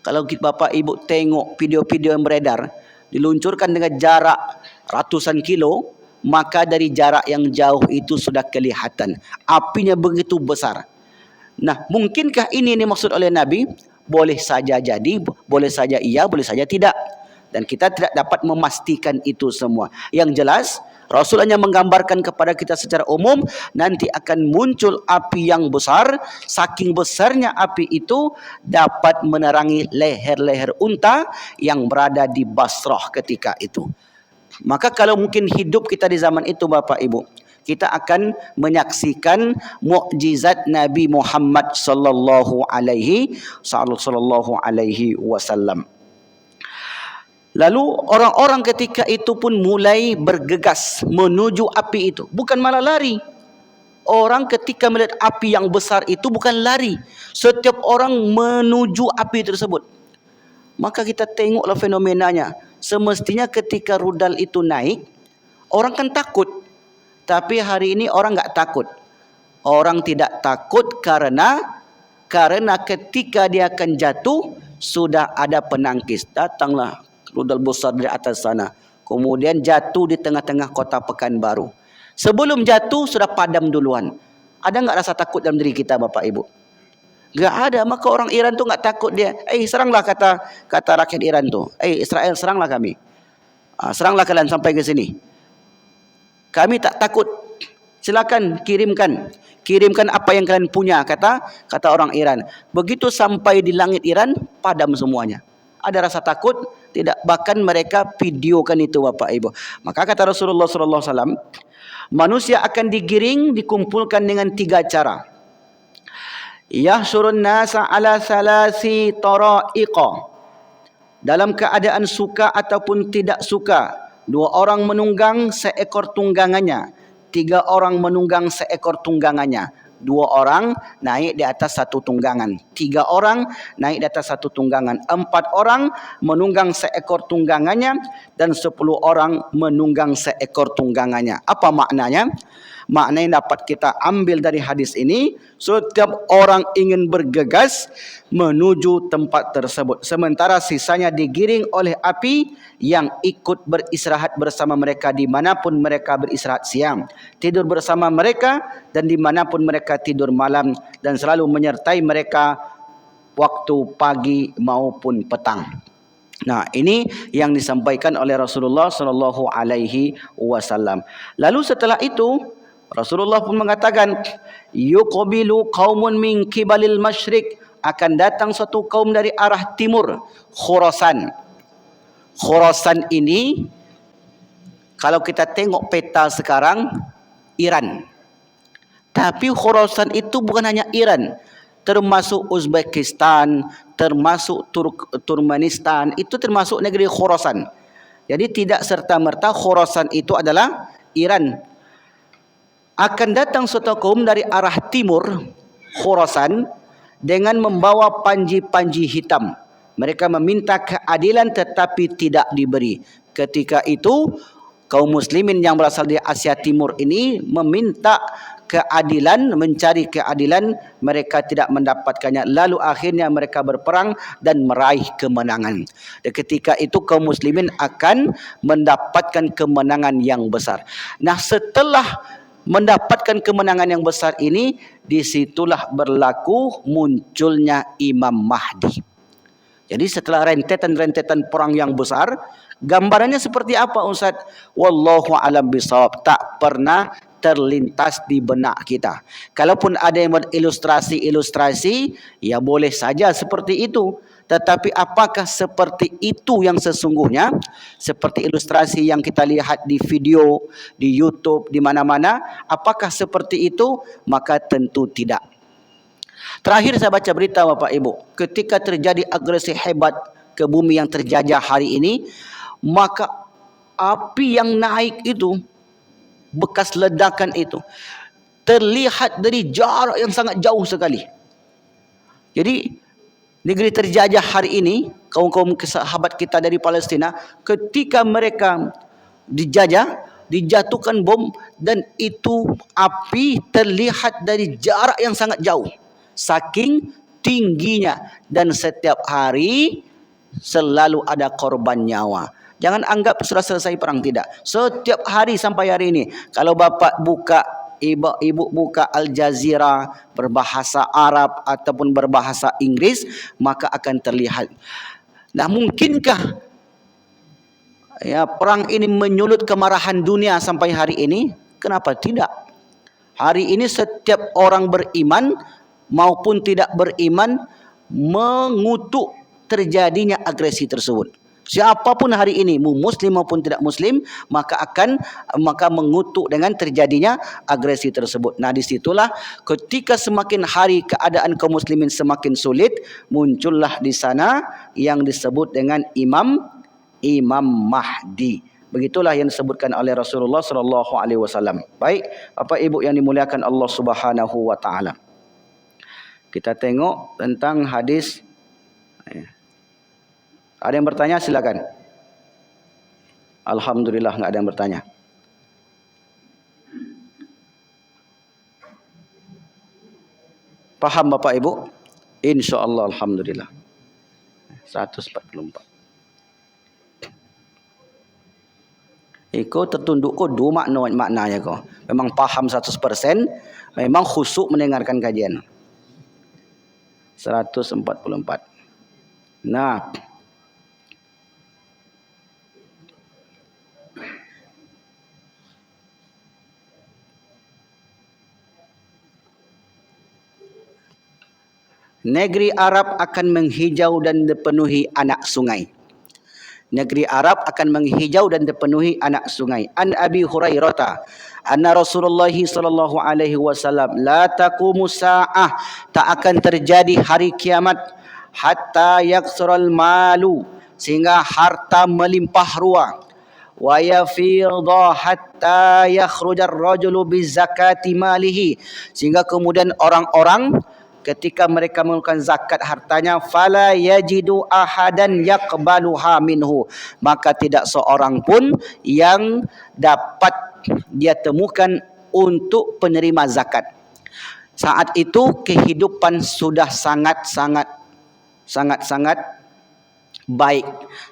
Kalau Bapak Ibu tengok video-video yang beredar, diluncurkan dengan jarak ratusan kilo, maka dari jarak yang jauh itu sudah kelihatan. Apinya begitu besar. Nah, mungkinkah ini maksud oleh Nabi? Boleh saja jadi, boleh saja iya, boleh saja tidak. Dan kita tidak dapat memastikan itu semua. Yang jelas, Rasul hanya menggambarkan kepada kita secara umum, nanti akan muncul api yang besar. Saking besarnya api itu dapat menerangi leher-leher unta yang berada di Basrah ketika itu. Maka kalau mungkin hidup kita di zaman itu Bapak Ibu, kita akan menyaksikan mukjizat Nabi Muhammad sallallahu alaihi wasallam. Lalu orang-orang ketika itu pun mulai bergegas menuju api itu, bukan malah lari. Orang ketika melihat api yang besar itu bukan lari, setiap orang menuju api tersebut. Maka kita tengoklah fenomenanya. Semestinya ketika rudal itu naik, orang kan takut. Tapi hari ini orang enggak takut. Orang tidak takut karena ketika dia akan jatuh sudah ada penangkis. Datanglah rudal besar dari atas sana. Kemudian jatuh di tengah-tengah kota Pekanbaru. Sebelum jatuh sudah padam duluan. Ada enggak rasa takut dalam diri kita, Bapak Ibu? Enggak ada. Maka orang Iran tu enggak takut dia. Seranglah, kata rakyat Iran tu. Israel, seranglah kami. Seranglah kalian sampai ke sini. Kami tak takut. Silakan kirimkan apa yang kalian punya, kata orang Iran. Begitu sampai di langit Iran, padam semuanya. Ada rasa takut? Tidak. Bahkan mereka videokan itu, Bapak Ibu. Maka kata Rasulullah SAW, manusia akan digiring, dikumpulkan dengan 3 cara. Yahsyurun nasa ala salasi tara'iqa. Dalam keadaan suka ataupun tidak suka. 2 orang menunggang seekor tunggangannya. 3 orang menunggang seekor tunggangannya. 2 orang naik di atas 1 tunggangan. 3 orang naik di atas 1 tunggangan. 4 orang menunggang seekor tunggangannya. Dan 10 orang menunggang seekor tunggangannya. Apa maknanya? Makna yang dapat kita ambil dari hadis ini, setiap orang ingin bergegas menuju tempat tersebut. Sementara sisanya digiring oleh api yang ikut beristirahat bersama mereka dimanapun mereka beristirahat siang. Tidur bersama mereka dan dimanapun mereka tidur malam. Dan selalu menyertai mereka waktu pagi maupun petang. Nah, ini yang disampaikan oleh Rasulullah sallallahu alaihi wasallam. Lalu setelah itu Rasulullah pun mengatakan, yuqbilu qaumun min kibalil masyriq, akan datang satu kaum dari arah timur, Khurasan. Khurasan ini kalau kita tengok peta sekarang Iran. Tapi Khurasan itu bukan hanya Iran, termasuk Uzbekistan, termasuk Turkmenistan, itu termasuk negeri Khurasan. Jadi tidak serta-merta Khurasan itu adalah Iran. Akan datang suatu kaum dari arah timur, Khurasan, dengan membawa panji-panji hitam. Mereka meminta keadilan tetapi tidak diberi. Ketika itu kaum muslimin yang berasal dari Asia Timur ini meminta keadilan, mencari keadilan, mereka tidak mendapatkannya. Lalu akhirnya mereka berperang dan meraih kemenangan. Dan ketika itu kaum muslimin akan mendapatkan kemenangan yang besar. Nah, setelah mendapatkan kemenangan yang besar ini, disitulah berlaku munculnya Imam Mahdi. Jadi setelah rentetan-rentetan perang yang besar, gambarannya seperti apa, Ustaz? Wallahu a'lam bishawab. Tak pernah terlintas di benak kita. Kalaupun ada yang berilustrasi, ya boleh saja seperti itu. Tetapi apakah seperti itu yang sesungguhnya? Seperti ilustrasi yang kita lihat di video, di YouTube, di mana-mana. Apakah seperti itu? Maka tentu tidak. Terakhir saya baca berita, Bapak Ibu. Ketika terjadi agresi hebat ke bumi yang terjajah hari ini, maka api yang naik itu, bekas ledakan itu, terlihat dari jarak yang sangat jauh sekali. Jadi negeri terjajah hari ini, kaum-kaum sahabat kita dari Palestina, ketika mereka dijatuhkan bom, dan itu api terlihat dari jarak yang sangat jauh, saking tingginya, dan setiap hari selalu ada korban nyawa. Jangan anggap sudah selesai perang, tidak. Setiap hari sampai hari ini, kalau Bapak buka, ibu buka Al Jazeera berbahasa Arab ataupun berbahasa Inggris, maka akan terlihat. Nah, mungkinkah ya perang ini menyulut kemarahan dunia sampai hari ini? Kenapa tidak? Hari ini setiap orang beriman maupun tidak beriman mengutuk terjadinya agresi tersebut. Siapapun hari ini, muslim maupun tidak muslim, maka mengutuk dengan terjadinya agresi tersebut. Nah, disitulah ketika semakin hari keadaan kaum muslimin semakin sulit, muncullah di sana yang disebut dengan Imam Mahdi. Begitulah yang disebutkan oleh Rasulullah sallallahu alaihi wasallam. Baik, Bapak Ibu yang dimuliakan Allah Subhanahu wa taala. Kita tengok tentang hadis. Ada yang bertanya, silakan. Alhamdulillah enggak ada yang bertanya. Faham Bapak Ibu? Insya-Allah alhamdulillah. 144. Iko tertunduk ko dua maknanya ko. Memang paham 100%, memang khusyuk mendengarkan kajian. 144. Nah, negeri Arab akan menghijau dan dipenuhi anak sungai. Negeri Arab akan menghijau dan dipenuhi anak sungai. An Abi Hurairah anna Rasulullah sallallahu alaihi wasallam la taqumu sa'ah, tak akan terjadi hari kiamat hatta yaksural malu, sehingga harta melimpah ruah, wa yafidha hatta yakhrujar rajulu bizakati malihi, sehingga kemudian orang-orang ketika mereka mengeluarkan zakat hartanya, fala yajidu ahadan yaqbaluha minhu, maka tidak seorang pun yang dapat dia temukan untuk penerima zakat. Saat itu kehidupan sudah sangat baik.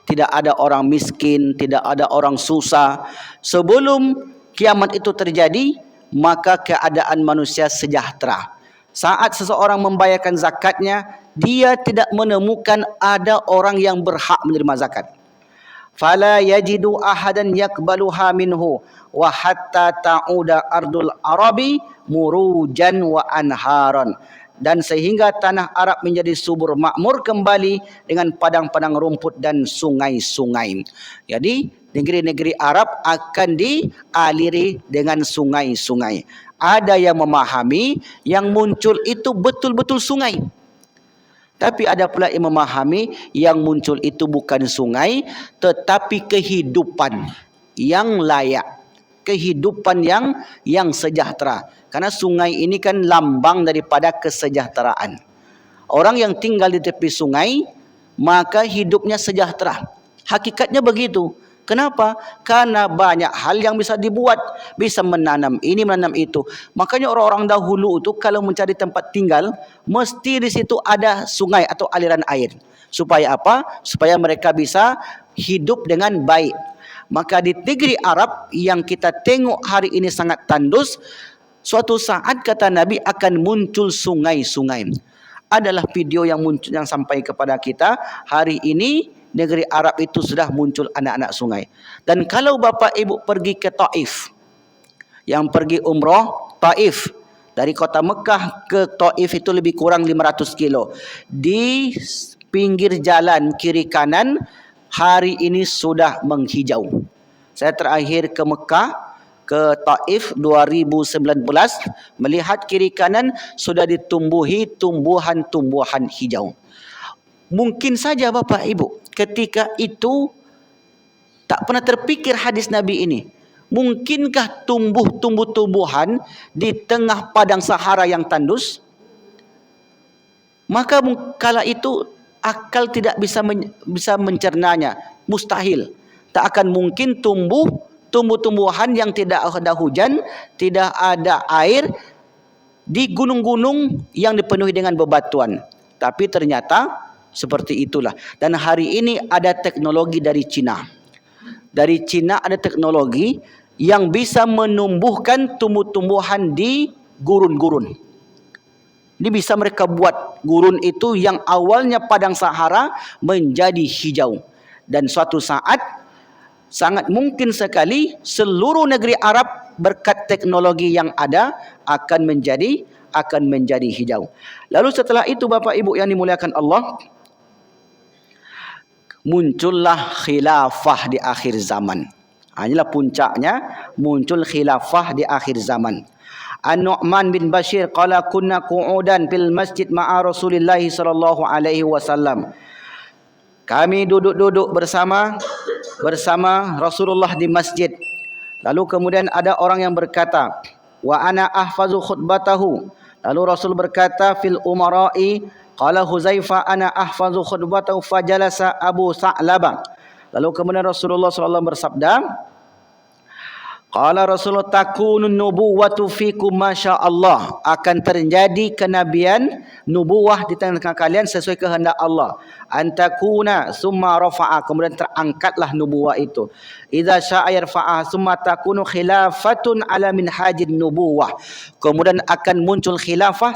Tidak ada orang miskin, tidak ada orang susah. Sebelum kiamat itu terjadi, maka keadaan manusia sejahtera. Saat seseorang membayarkan zakatnya, dia tidak menemukan ada orang yang berhak menerima zakat. Fala yajidu ahadan yakbaluha minhu wa hatta ta'uda ardul arabi murujan wa anharan, dan sehingga tanah Arab menjadi subur makmur kembali dengan padang-padang rumput dan sungai-sungai. Jadi negeri-negeri Arab akan dialiri dengan sungai-sungai. Ada yang memahami yang muncul itu betul-betul sungai. Tapi ada pula yang memahami yang muncul itu bukan sungai, tetapi kehidupan yang layak, kehidupan yang sejahtera. Karena sungai ini kan lambang daripada kesejahteraan. Orang yang tinggal di tepi sungai, maka hidupnya sejahtera. Hakikatnya begitu. Kenapa? Karena banyak hal yang bisa dibuat, bisa menanam ini, menanam itu. Makanya orang-orang dahulu itu kalau mencari tempat tinggal, mesti di situ ada sungai atau aliran air. Supaya apa? Supaya mereka bisa hidup dengan baik. Maka di negeri Arab yang kita tengok hari ini sangat tandus, suatu saat kata Nabi akan muncul sungai-sungai. Adalah video yang muncul, yang sampai kepada kita hari ini. Negeri Arab itu sudah muncul anak-anak sungai. Dan kalau Bapak Ibu pergi ke Taif, yang pergi umrah Taif, dari kota Mekah ke Taif itu lebih kurang 500 kilo. Di pinggir jalan kiri kanan hari ini sudah menghijau. Saya terakhir ke Mekah, ke Taif 2019, melihat kiri kanan sudah ditumbuhi tumbuhan-tumbuhan hijau. Mungkin saja Bapak Ibu ketika itu tak pernah terpikir hadis Nabi ini. Mungkinkah tumbuh tumbuhan di tengah padang Sahara yang tandus? Maka kala itu akal tidak bisa mencernanya. Mustahil. Tak akan mungkin tumbuh-tumbuhan yang tidak ada hujan, tidak ada air di gunung-gunung yang dipenuhi dengan bebatuan. Tapi ternyata seperti itulah. Dan hari ini ada teknologi dari Cina. Dari Cina ada teknologi yang bisa menumbuhkan tumbuh-tumbuhan di gurun-gurun. Ini bisa mereka buat gurun itu yang awalnya padang Sahara menjadi hijau. Dan suatu saat sangat mungkin sekali seluruh negeri Arab berkat teknologi yang ada akan menjadi hijau. Lalu setelah itu Bapak Ibu yang dimuliakan Allah, muncullah khilafah di akhir zaman. Inilah puncaknya, muncul khilafah di akhir zaman. An-Nu'man bin Bashir qala kunna qu'udan fil masjid ma'a Rasulillah sallallahu alaihi wasallam. Kami duduk-duduk bersama Rasulullah di masjid. Lalu kemudian ada orang yang berkata, wa ana ahfazu khutbatahu. Lalu Rasul berkata, fil umara'i qala Huzaifah ana ahfazu khutbatahu fajalasa Abu Sa'labah. Lalu kemudian Rasulullah SAW bersabda, Qala Rasulullah takunun nubuwatu fikum masya-Allah, akan terjadi kenabian nubuwah di tengah kalian sesuai kehendak Allah. Antakuna summa rafa'a, kemudian terangkatlah nubuwah itu. Idza syaa yarfa'a summa takunu khilafatun ala minhajin nubuwah. Kemudian akan muncul khilafah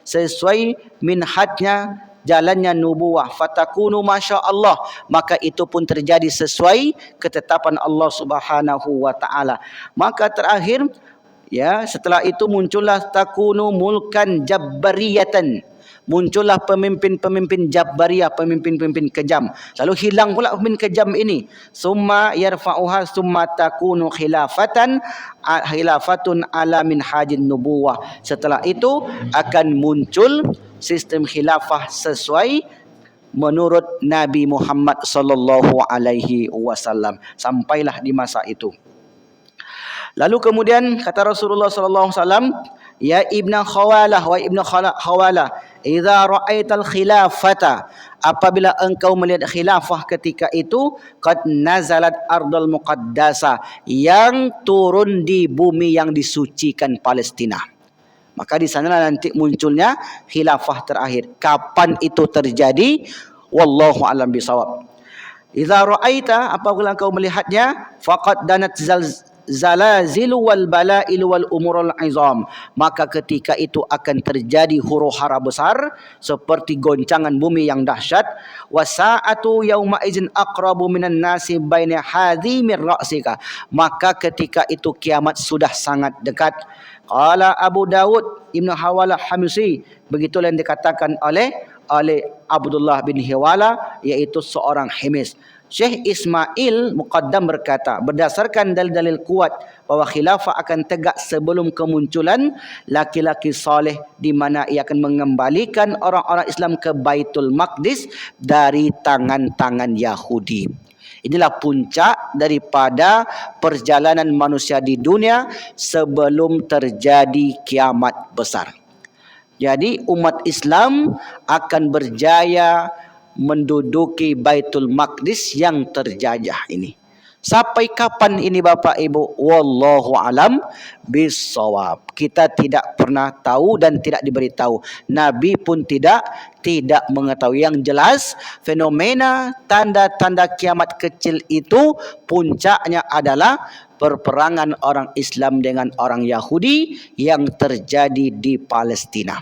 sesuai minhajnya, jalannya nubuwah. Fatakunu masya-Allah, maka itu pun terjadi sesuai ketetapan Allah Subhanahu wa taala. Maka terakhir, ya, setelah itu muncullah takunu mulkan jabbariyatan, muncullah pemimpin-pemimpin jabbariyah, pemimpin-pemimpin kejam. Lalu hilang pula pemimpin kejam ini. Summa yarfa'uha summa takunu khilafatun ala minhajin nubuwah. Setelah itu akan muncul sistem khilafah sesuai menurut Nabi Muhammad sallallahu alaihi wasallam. Sampailah di masa itu. Lalu kemudian kata Rasulullah sallallahu alaihi wasallam, ya ibna Khawalah, wa ibna Khawalah, idza ra'aital khilafata, apabila engkau melihat khilafah ketika itu, qad nazalat ardal muqaddasa, yang turun di bumi yang disucikan Palestina. Maka di sana nanti munculnya khilafah terakhir. Kapan itu terjadi? Wallahu alam bisawab. Idza ra'aita, apabila engkau melihatnya, faqad danat zalazilu wal balailu wal umurul izam, maka ketika itu akan terjadi huru-hara besar seperti goncangan bumi yang dahsyat. Wasaatu yauma izin aqrabu minan nasi baina hadhimir ra'sika, maka ketika itu kiamat sudah sangat dekat. Qala Abu Dawud Ibnu Hawalah Hamisi, begitulah yang dikatakan oleh Abdullah bin Hiwala, yaitu seorang Himis. Syekh Ismail Muqaddam berkata, berdasarkan dalil-dalil kuat bahwa khilafah akan tegak sebelum kemunculan laki-laki saleh, di mana ia akan mengembalikan orang-orang Islam ke Baitul Maqdis dari tangan-tangan Yahudi. Inilah puncak daripada perjalanan manusia di dunia sebelum terjadi kiamat besar. Jadi umat Islam akan berjaya menduduki Baitul Maqdis yang terjajah ini. Sampai kapan ini Bapak Ibu? Wallahu alam bisawab. Kita tidak pernah tahu dan tidak diberitahu. Nabi pun tidak mengetahui. Yang jelas fenomena tanda-tanda kiamat kecil itu puncaknya adalah perperangan orang Islam dengan orang Yahudi yang terjadi di Palestina.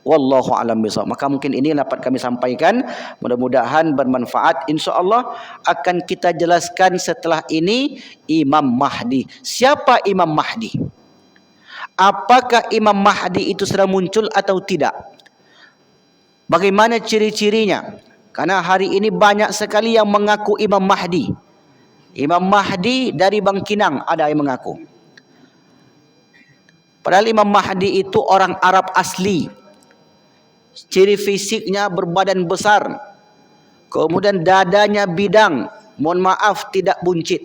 Wallahu a'lam bishawab. Maka mungkin ini yang dapat kami sampaikan, mudah-mudahan bermanfaat. InsyaAllah akan kita jelaskan setelah ini Imam Mahdi. Siapa Imam Mahdi? Apakah Imam Mahdi itu sudah muncul atau tidak? Bagaimana ciri-cirinya? Karena hari ini banyak sekali yang mengaku Imam Mahdi. Imam Mahdi dari Bangkinang ada yang mengaku. Padahal Imam Mahdi itu orang Arab asli. Ciri fisiknya berbadan besar, kemudian dadanya bidang, mohon maaf tidak buncit.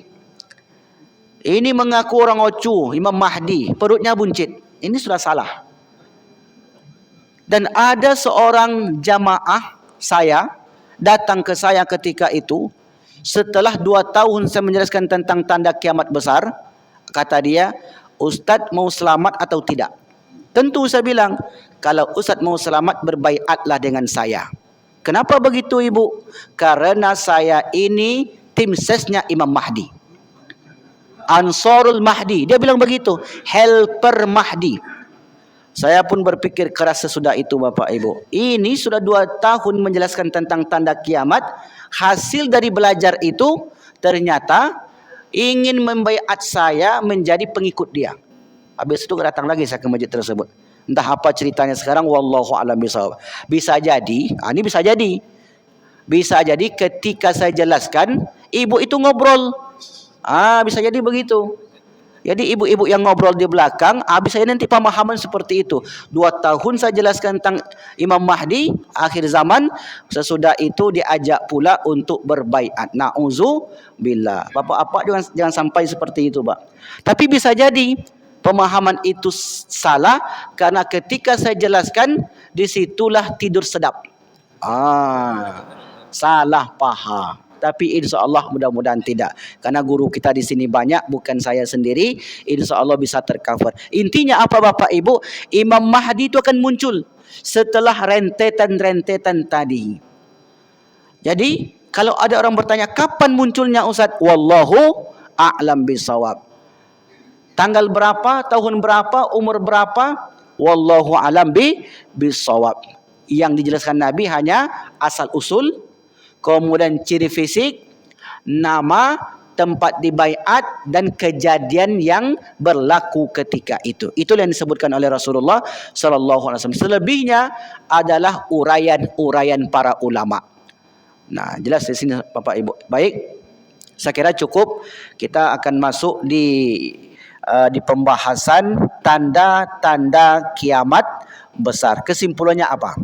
Ini mengaku orang Ocu, Imam Mahdi, perutnya buncit. Ini sudah salah. Dan ada seorang jamaah saya datang ke saya ketika itu, setelah 2 tahun saya menjelaskan tentang tanda kiamat besar. Kata dia, Ustadz mau selamat atau tidak? Tentu saya bilang, kalau Ustadz mau selamat, berbaiatlah dengan saya. Kenapa begitu Ibu? Karena saya ini tim sesnya Imam Mahdi, Ansarul Mahdi. Dia bilang begitu, helper Mahdi. Saya pun berpikir keras sesudah itu Bapak Ibu. Ini sudah 2 tahun menjelaskan tentang tanda kiamat. Hasil dari belajar itu ternyata ingin membaiat saya menjadi pengikut dia. Habis itu datang lagi saya ke masjid tersebut. Entah apa ceritanya sekarang, wallahu a'lam bishawab. Bisa jadi, ini bisa jadi. Bisa jadi ketika saya jelaskan, ibu itu ngobrol. Bisa jadi begitu. Jadi ibu-ibu yang ngobrol di belakang, bisa jadi nanti pemahaman seperti itu. 2 tahun saya jelaskan tentang Imam Mahdi, akhir zaman, sesudah itu diajak pula untuk berbaiat. Na'udzubillah. Bapak-bapak jangan sampai seperti itu, Pak. Tapi bisa jadi pemahaman itu salah, karena ketika saya jelaskan, disitulah tidur sedap. Salah paham. Tapi insya-Allah mudah-mudahan tidak. Karena guru kita di sini banyak, bukan saya sendiri. Insya-Allah bisa tercover. Intinya apa Bapak Ibu? Imam Mahdi itu akan muncul setelah rentetan-rentetan tadi. Jadi kalau ada orang bertanya kapan munculnya Ustaz? Wallahu a'lam bisawab. Tanggal berapa, tahun berapa, umur berapa? Wallahu a'lam bisawab. Yang dijelaskan Nabi hanya asal usul, kemudian ciri fisik, nama, tempat dibaiat dan kejadian yang berlaku ketika itu. Itulah yang disebutkan oleh Rasulullah sallallahu alaihi wasallam. Selebihnya adalah uraian-uraian para ulama. Nah, jelas di sini Bapak Ibu. Baik. Saya kira cukup. Kita akan masuk di pembahasan tanda-tanda kiamat besar. Kesimpulannya apa?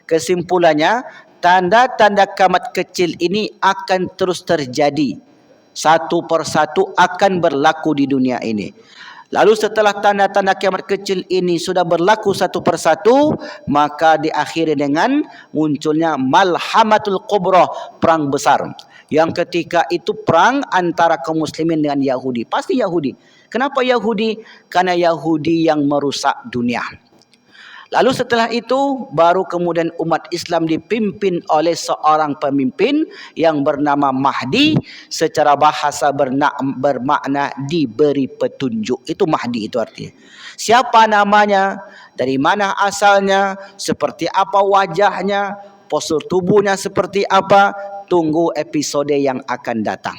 Kesimpulannya, tanda-tanda kiamat kecil ini akan terus terjadi. Satu persatu akan berlaku di dunia ini. Lalu setelah tanda-tanda kiamat kecil ini sudah berlaku satu persatu, maka diakhiri dengan munculnya malhamatul kubra, perang besar. Yang ketika itu perang antara kaum muslimin dengan Yahudi. Pasti Yahudi. Kenapa Yahudi? Karena Yahudi yang merusak dunia. Lalu setelah itu baru kemudian umat Islam dipimpin oleh seorang pemimpin yang bernama Mahdi. Secara bahasa bermakna diberi petunjuk. Itu Mahdi itu artinya. Siapa namanya? Dari mana asalnya? Seperti apa wajahnya? Postur tubuhnya seperti apa? Tunggu episode yang akan datang.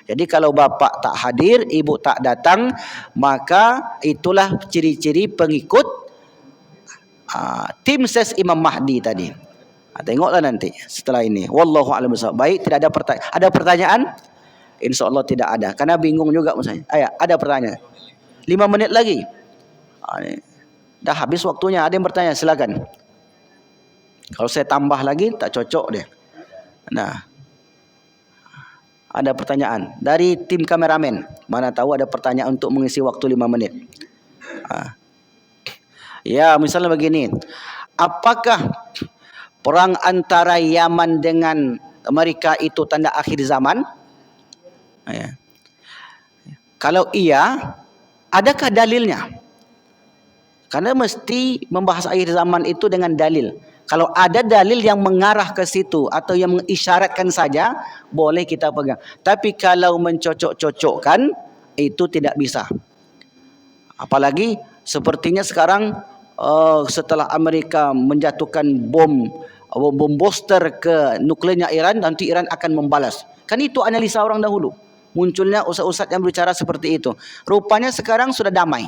Jadi kalau bapak tak hadir, ibu tak datang, maka itulah ciri-ciri pengikut tim ses Imam Mahdi tadi. Tengoklah nanti setelah ini. Wallahu a'lam bishawab. Baik, tidak ada pertanyaan. Ada pertanyaan? Insyaallah tidak ada. Karena bingung juga misalnya. Ada pertanyaan. 5 menit lagi. Dah habis waktunya. Ada yang bertanya, silakan. Kalau saya tambah lagi tak cocok deh. Nah. Ada pertanyaan dari tim kameramen. Mana tahu ada pertanyaan untuk mengisi waktu 5 menit. Ya, misalnya begini. Apakah perang antara Yaman dengan Amerika itu tanda akhir zaman? Ya. Kalau iya, adakah dalilnya? Karena mesti membahas akhir zaman itu dengan dalil. Kalau ada dalil yang mengarah ke situ atau yang mengisyaratkan saja, boleh kita pegang. Tapi kalau mencocok-cocokkan, itu tidak bisa. Apalagi sepertinya sekarang setelah Amerika menjatuhkan bom booster ke nuklirnya Iran, nanti Iran akan membalas. Kan itu analisa orang dahulu. Munculnya ustaz-ustaz yang berbicara seperti itu. Rupanya sekarang sudah damai.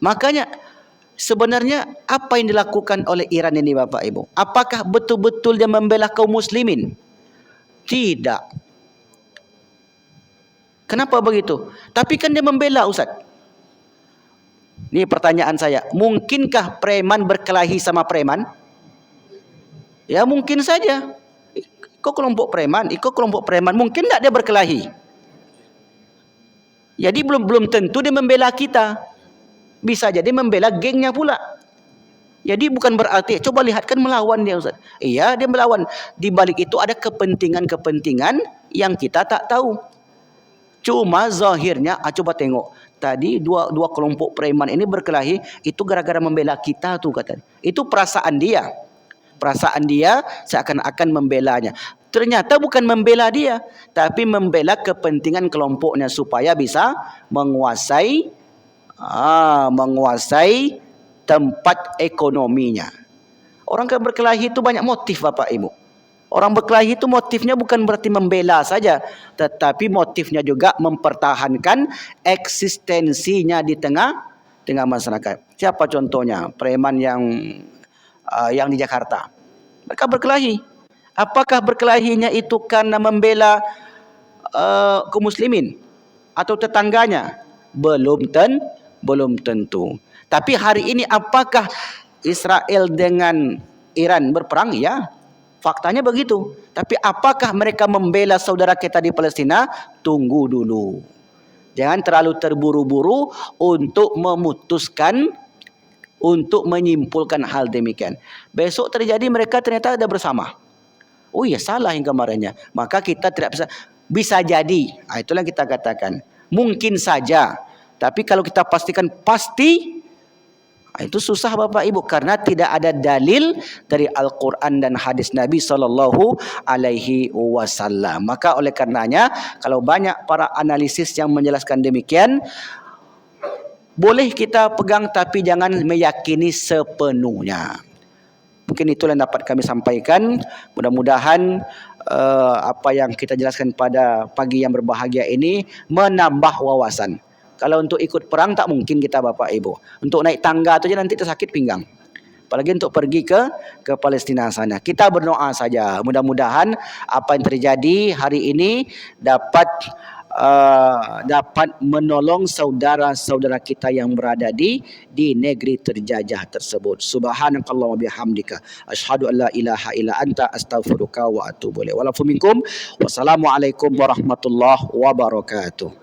Makanya sebenarnya apa yang dilakukan oleh Iran ini Bapak Ibu? Apakah betul-betul dia membela kaum muslimin? Tidak. Kenapa begitu? Tapi kan dia membela Ustaz. Ini pertanyaan saya. Mungkinkah preman berkelahi sama preman? Ya mungkin saja. Kau kelompok preman, ikut kelompok preman. Mungkin tak dia berkelahi. Jadi belum tentu dia membela kita. Bisa jadi membela gengnya pula. Jadi bukan berarti, coba lihat kan melawan dia Ustaz. Iya dia melawan. Di balik itu ada kepentingan-kepentingan yang kita tak tahu. Cuma zahirnya, coba tengok. Tadi dua kelompok preman ini berkelahi, itu gara-gara membela kita tuh kata. Itu perasaan dia. Perasaan dia seakan-akan membelanya. Ternyata bukan membela dia, tapi membela kepentingan kelompoknya supaya bisa menguasai tempat ekonominya. Orang yang berkelahi itu banyak motif Bapak Ibu. Orang berkelahi itu motifnya bukan berarti membela saja, tetapi motifnya juga mempertahankan eksistensinya di tengah masyarakat. Siapa contohnya? Preman yang di Jakarta. Mereka berkelahi. Apakah berkelahinya itu karena membela kaum muslimin atau tetangganya? Belum tentu. Tapi hari ini apakah Israel dengan Iran berperang? Ya. Faktanya begitu. Tapi apakah mereka membela saudara kita di Palestina? Tunggu dulu. Jangan terlalu terburu-buru untuk memutuskan, untuk menyimpulkan hal demikian. Besok terjadi mereka ternyata ada bersama. Oh ya, salah yang kemarinnya. Maka kita tidak bisa jadi. Itulah yang kita katakan. Mungkin saja. Tapi kalau kita pastikan pasti, itu susah Bapak Ibu, karena tidak ada dalil dari Al-Quran dan hadis Nabi Sallallahu Alaihi Wasallam. Maka oleh karenanya, kalau banyak para analisis yang menjelaskan demikian, boleh kita pegang tapi jangan meyakini sepenuhnya. Mungkin itulah yang dapat kami sampaikan. Mudah-mudahan apa yang kita jelaskan pada pagi yang berbahagia ini menambah wawasan. Kalau untuk ikut perang tak mungkin kita Bapak Ibu. Untuk naik tangga tu je nanti tersakit pinggang. Apalagi untuk pergi ke Palestina sana. Kita berdoa saja. Mudah-mudahan apa yang terjadi hari ini dapat menolong saudara-saudara kita yang berada di negeri terjajah tersebut. Subhanakallahumma bihamdika asyhadu an la ilaha illa anta astaghfiruka wa atubu ilaik. Wassalamualaikum warahmatullahi wabarakatuh.